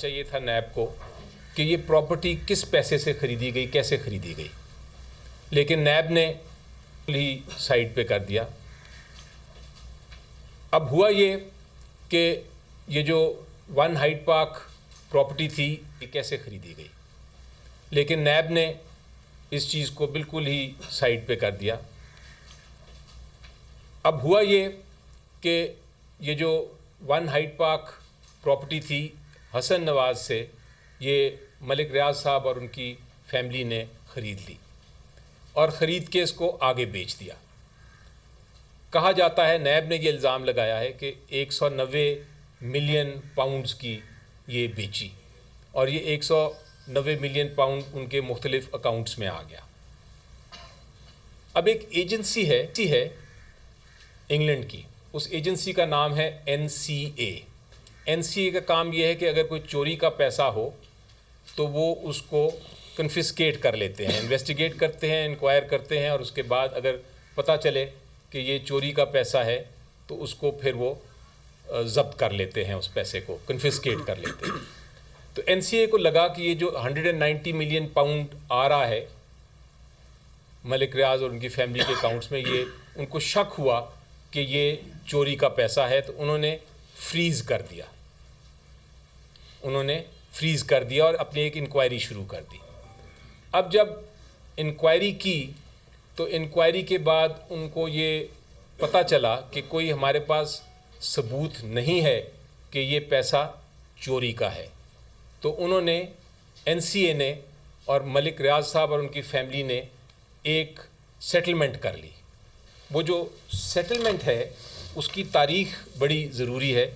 चाहिए था नैब को कि ये प्रॉपर्टी किस पैसे से ख़रीदी गई, कैसे ख़रीदी गई, लेकिन नैब ने ही साइड पे कर दिया। अब हुआ ये कि ये जो वन हाइड पार्क प्रॉपर्टी थी ये कैसे ख़रीदी गई, लेकिन नैब ने इस चीज़ को बिल्कुल ही साइड पे कर दिया। अब हुआ ये कि ये जो वन हाइड पार्क प्रॉपर्टी थी हसन नवाज से, ये मलिक रियाज साहब और उनकी फैमिली ने ख़रीद ली और ख़रीद के इसको आगे बेच दिया। कहा जाता है, नैब ने ये इल्ज़ाम लगाया है कि 190 मिलियन पाउंड्स की ये बेची और ये 190 मिलियन पाउंड उनके मुख्तलिफ अकाउंट्स में आ गया। अब एक एजेंसी है इंग्लैंड की, उस एजेंसी का नाम है NCA। NCA का काम ये है कि अगर कोई चोरी का पैसा हो तो वो उसको कन्फिस्केट कर लेते हैं, इन्वेस्टिगेट करते हैं, इंक्वायर करते हैं और उसके बाद अगर पता चले कि ये चोरी का पैसा है तो उसको फिर वो ज़ब्त कर लेते हैं, उस पैसे को कन्फिस्केट कर लेते हैं। तो NCA को लगा कि ये जो 190 मिलियन पाउंड आ रहा है मलिक रियाज और उनकी फैमिली के अकाउंट्स में, ये उनको शक हुआ कि ये चोरी का पैसा है, तो उन्होंने फ्रीज़ कर दिया और अपनी एक इंक्वायरी शुरू कर दी। अब जब इंक्वायरी की तो इंक्वायरी के बाद उनको ये पता चला कि कोई हमारे पास सबूत नहीं है कि ये पैसा चोरी का है, तो उन्होंने NCA ने और मलिक रियाज साहब और उनकी फैमिली ने एक सेटलमेंट कर ली। वो जो सेटलमेंट है उसकी तारीख़ बड़ी ज़रूरी है,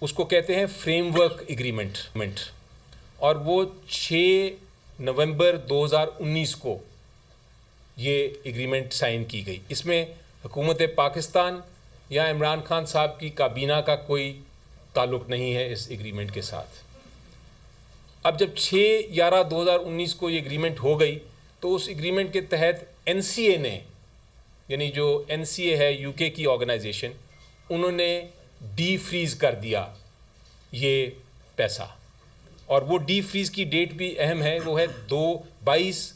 उसको कहते हैं फ्रेमवर्क एग्रीमेंट, और वो 6 नवंबर 2019 को ये एग्रीमेंट साइन की गई। इसमें हुकूमत पाकिस्तान या इमरान खान साहब की काबीना का कोई ताल्लुक़ नहीं है इस एग्रीमेंट के साथ। अब जब 6/11/2019 को ये एग्रीमेंट हो गई तो उस एग्रीमेंट के तहत NCA ने, यानी जो NCA है UK की ऑर्गेनाइजेशन, उन्होंने डी फ्रीज़ कर दिया ये पैसा, और वो डी फ्रीज़ की डेट भी अहम है, वो है 22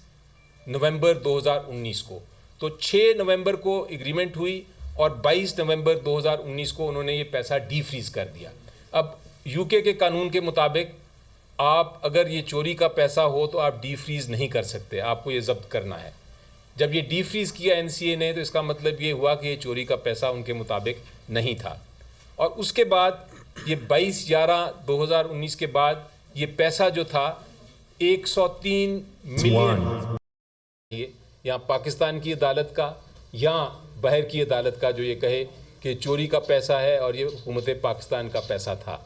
नवंबर 2019 को। तो 6 नवंबर को एग्रीमेंट हुई और 22 नवंबर 2019 को उन्होंने ये पैसा डी फ्रीज़ कर दिया। अब UK के कानून के मुताबिक आप अगर ये चोरी का पैसा हो तो आप डी फ्रीज़ नहीं कर सकते, आपको ये ज़ब्त करना है। जब ये डी फ्रीज़ किया NCA ने तो इसका मतलब ये हुआ कि ये चोरी का पैसा उनके मुताबिक नहीं था। और उसके बाद ये 22/11/2019 के बाद ये पैसा जो था 103 मिलियन, ये या पाकिस्तान की अदालत का या बाहर की अदालत का जो ये कहे कि चोरी का पैसा है और ये हुकूमत पाकिस्तान का पैसा था।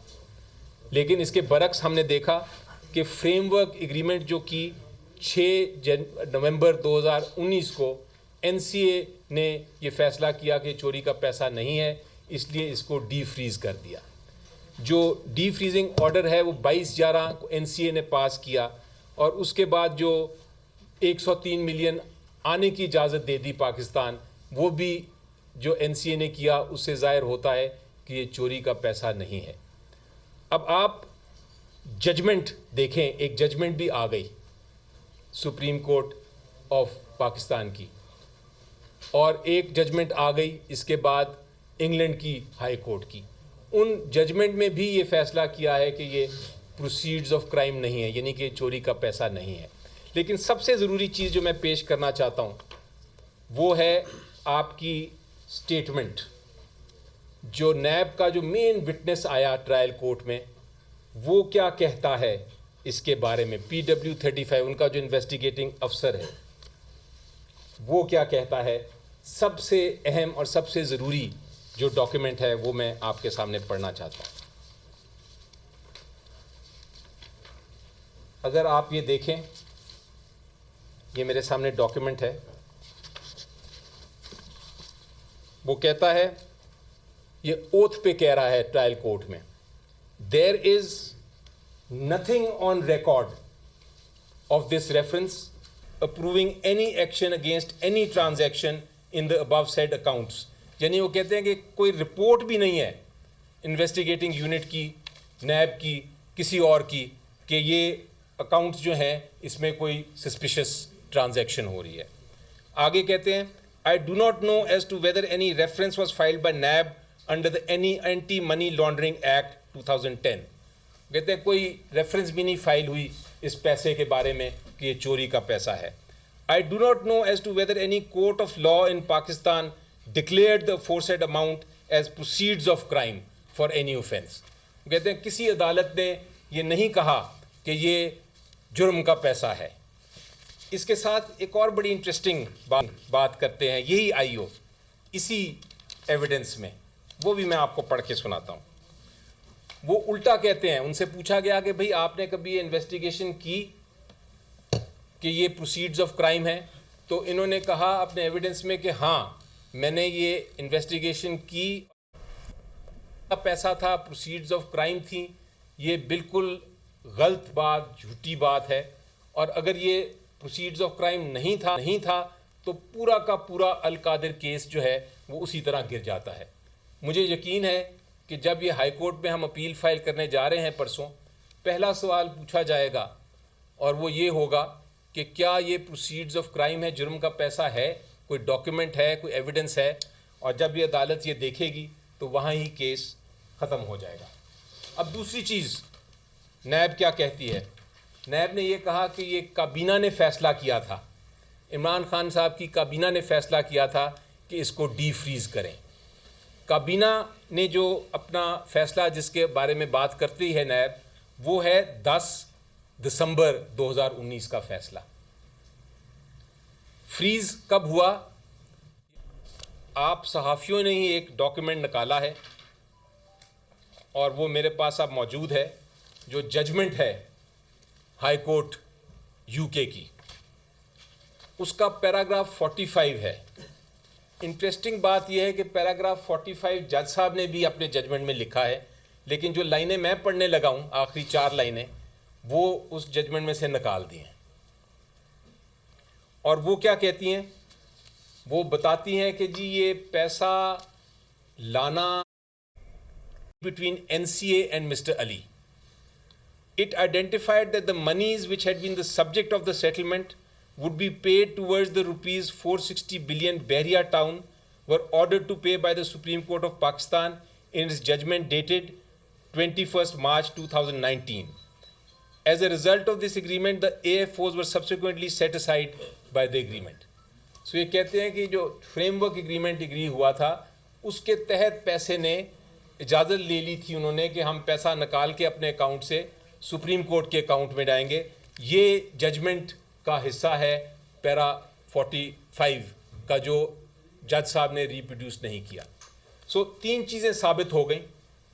लेकिन इसके बरक्स हमने देखा कि फ्रेमवर्क एग्रीमेंट जो कि 6 नवंबर 2019 को NCA ने ये फ़ैसला किया कि चोरी का पैसा नहीं है, इसलिए इसको डी फ्रीज़ कर दिया। जो डी फ्रीजिंग ऑर्डर है वो 22/11 को NCA ने पास किया और उसके बाद जो 103 मिलियन आने की इजाज़त दे दी पाकिस्तान, वो भी जो NCA ने किया उससे ज़ाहिर होता है कि ये चोरी का पैसा नहीं है। अब आप जजमेंट देखें, एक जजमेंट भी आ गई सुप्रीम कोर्ट ऑफ पाकिस्तान की, और एक जजमेंट आ गई इसके बाद इंग्लैंड की हाई कोर्ट की। उन जजमेंट में भी ये फ़ैसला किया है कि ये प्रोसीड्स ऑफ क्राइम नहीं है, यानी कि चोरी का पैसा नहीं है। लेकिन सबसे ज़रूरी चीज़ जो मैं पेश करना चाहता हूँ वो है आपकी स्टेटमेंट। जो नैब का जो मेन विटनेस आया ट्रायल कोर्ट में, वो क्या कहता है इसके बारे में। PW35 उनका जो इन्वेस्टिगेटिंग अफसर है वो क्या कहता है, सबसे अहम और सबसे ज़रूरी जो डॉक्यूमेंट है वो मैं आपके सामने पढ़ना चाहता हूँ। अगर आप ये देखें, ये मेरे सामने डॉक्यूमेंट है, वो कहता है, ये ओथ पे कह रहा है ट्रायल कोर्ट में, there is nothing on record of this reference approving any action against any transaction in the above said accounts. यानी वो कहते हैं कि कोई रिपोर्ट भी नहीं है इन्वेस्टिगेटिंग यूनिट की, नैब की, किसी और की कि ये अकाउंट्स जो हैं इसमें कोई सस्पिशियस ट्रांजैक्शन हो रही है। आगे कहते हैं, I do not know as to whether any reference was filed by NAB under the any anti money laundering act 2010। कहते हैं कोई रेफरेंस भी नहीं फाइल हुई इस पैसे के बारे में कि ये चोरी का पैसा है। I do not know as to whether any court of law in Pakistan declared the foresaid amount as proceeds of crime for any offence. कहते हैं किसी अदालत ने ये नहीं कहा कि ये जुर्म का पैसा है। इसके साथ एक और बड़ी इंटरेस्टिंग बात करते हैं, यही आईओ इसी एविडेंस में, वो भी मैं आपको पढ़ के सुनाता हूँ। वो उल्टा कहते हैं, उनसे पूछा गया कि भाई आपने कभी इन्वेस्टिगेशन की कि ये प्रोसीड्स ऑफ क्राइम है? तो इन्होंने कहा अपने एविडेंस में कि हाँ मैंने ये इन्वेस्टिगेशन की, पैसा था, प्रोसीड्स ऑफ क्राइम थी। ये बिल्कुल गलत बात, झूठी बात है। और अगर ये प्रोसीड्स ऑफ क्राइम नहीं था तो पूरा का पूरा अल कादिर केस जो है वो उसी तरह गिर जाता है। मुझे यकीन है कि जब ये हाई कोर्ट में हम अपील फाइल करने जा रहे हैं परसों, पहला सवाल पूछा जाएगा और वो ये होगा कि क्या ये प्रोसीड्स ऑफ क्राइम है, जुर्म का पैसा है, कोई डॉक्यूमेंट है, कोई एविडेंस है। और जब ये अदालत ये देखेगी तो वहाँ ही केस ख़त्म हो जाएगा। अब दूसरी चीज़ नैब क्या कहती है? नैब ने ये कहा कि ये काबीना ने फ़ैसला किया था, इमरान खान साहब की काबीना ने फ़ैसला किया था कि इसको डी फ्रीज़ करें। काबीना ने जो अपना फ़ैसला जिसके बारे में बात करती है नैब, वो है 10 दिसंबर 2019 का फ़ैसला। फ्रीज़ कब हुआ? आप सहाफ़ियों ने ही एक डॉक्यूमेंट निकाला है और वो मेरे पास अब मौजूद है, जो जजमेंट है हाई कोर्ट यूके की, उसका पैराग्राफ 45 है। इंटरेस्टिंग बात यह है कि पैराग्राफ 45 जज साहब ने भी अपने जजमेंट में लिखा है, लेकिन जो लाइनें मैं पढ़ने लगा हूँ, आखिरी 4 लाइनें, वो उस जजमेंट में से निकाल दी हैं। और वो क्या कहती हैं? वो बताती हैं कि जी ये पैसा लाना between NCA and Mr. Ali. It identified that the monies which had been the subject of the settlement would be paid towards the rupees 460 billion Bahria town were ordered to pay by the Supreme Court of Pakistan in its judgment dated 21st March 2019. As a result of this agreement, the AFOs were subsequently set aside by the agreement. So ये कहते हैं कि जो framework agreement agree हुआ था उसके तहत पैसे ने इजाज़त ले ली थी उन्होंने कि हम पैसा निकाल के अपने अकाउंट से सुप्रीम कोर्ट के अकाउंट में डालेंगे। ये जजमेंट का हिस्सा है पैरा 45 का, जो जज साहब ने रिप्रोड्यूस नहीं किया। सो 3 चीज़ें साबित हो गई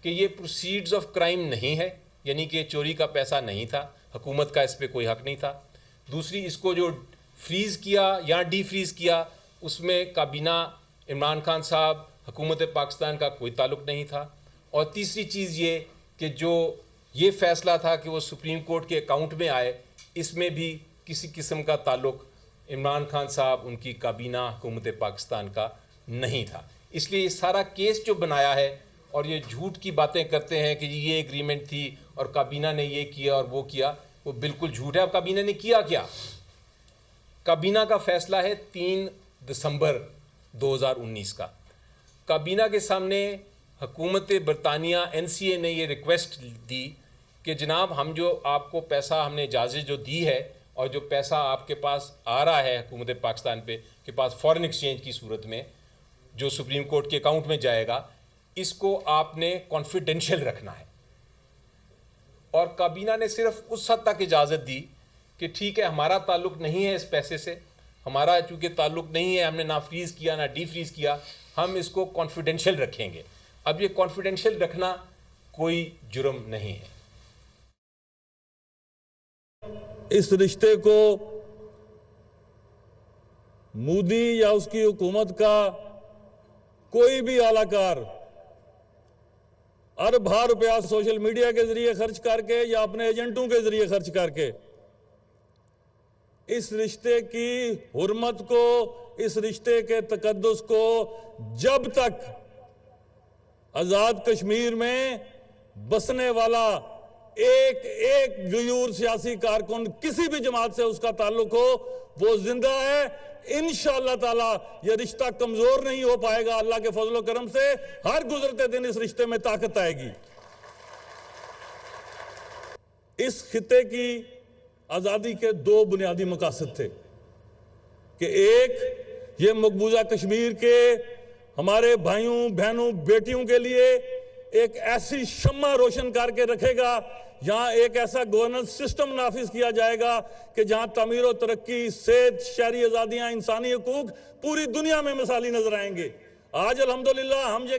कि ये प्रोसीड्स ऑफ क्राइम नहीं है, यानी कि चोरी का पैसा नहीं था, हुकूमत का इस पर कोई हक नहीं था। दूसरी, इसको जो फ्रीज़ किया या डी फ्रीज़ किया उसमें काबीना, इमरान खान साहब, हुकूमत पाकिस्तान का कोई ताल्लुक़ नहीं था। और तीसरी चीज़ ये कि जो ये फ़ैसला था कि वो सुप्रीम कोर्ट के अकाउंट में आए, इसमें भी किसी किस्म का ताल्लुक़ इमरान खान साहब, उनकी काबीना, हुकूमत पाकिस्तान का नहीं था। इसलिए ये सारा केस जो बनाया है और ये झूठ की बातें करते हैं कि ये एग्रीमेंट थी और काबीना ने ये किया और वो किया, वो बिल्कुल झूठ है। अब काबीना ने किया क्या? काबीना का फ़ैसला है 3 दिसंबर 2019 का। काबीना के सामने हुकूमत बरतानिया NCA ने ये रिक्वेस्ट दी कि जनाब हम जो आपको पैसा, हमने इजाज़त जो दी है और जो पैसा आपके पास आ रहा है हुकूमत पाकिस्तान के पास फॉरेन एक्सचेंज की सूरत में, जो सुप्रीम कोर्ट के अकाउंट में जाएगा, इसको आपने कॉन्फिडेंशियल रखना है। और काबीना ने सिर्फ उस हद तक इजाज़त दी कि ठीक है, हमारा ताल्लुक़ नहीं है इस पैसे से, हमारा चूँकि ताल्लुक़ नहीं है, हमने ना फ्रीज़ किया ना डी फ्रीज़ किया, हम इसको कॉन्फिडेंशियल रखेंगे। अब ये कॉन्फिडेंशियल रखना कोई जुर्म नहीं है। इस रिश्ते को मोदी या उसकी हुकूमत का कोई भी आलाकार अरब रुपया सोशल मीडिया के जरिए खर्च करके या अपने एजेंटों के जरिए खर्च करके इस रिश्ते की हुर्मत को, इस रिश्ते के तकद्दुस को जब तक आजाद कश्मीर में बसने वाला एक एक गयूर सियासी कारकुन किसी भी जमात से उसका ताल्लुक हो, वो जिंदा है। इंशाअल्लाह ताला ये रिश्ता कमजोर नहीं हो पाएगा। अल्लाह के फजलो करम से हर गुजरते दिन इस रिश्ते में ताकत आएगी। इस खिते की आजादी के दो बुनियादी मकासद थे कि एक, ये मकबूजा कश्मीर के हमारे भाइयों बहनों बेटियों के लिए एक ऐसी शम्मा रोशन करके रखेगा, जहां एक ऐसा गवर्नेंस सिस्टम नाफिज किया जाएगा कि जहां तमीर और तरक्की, सेहत, शहरी आजादियां, इंसानी हकूक पूरी दुनिया में मिसाली नजर आएंगे। आज अल्हम्दुलिल्लाह हम ये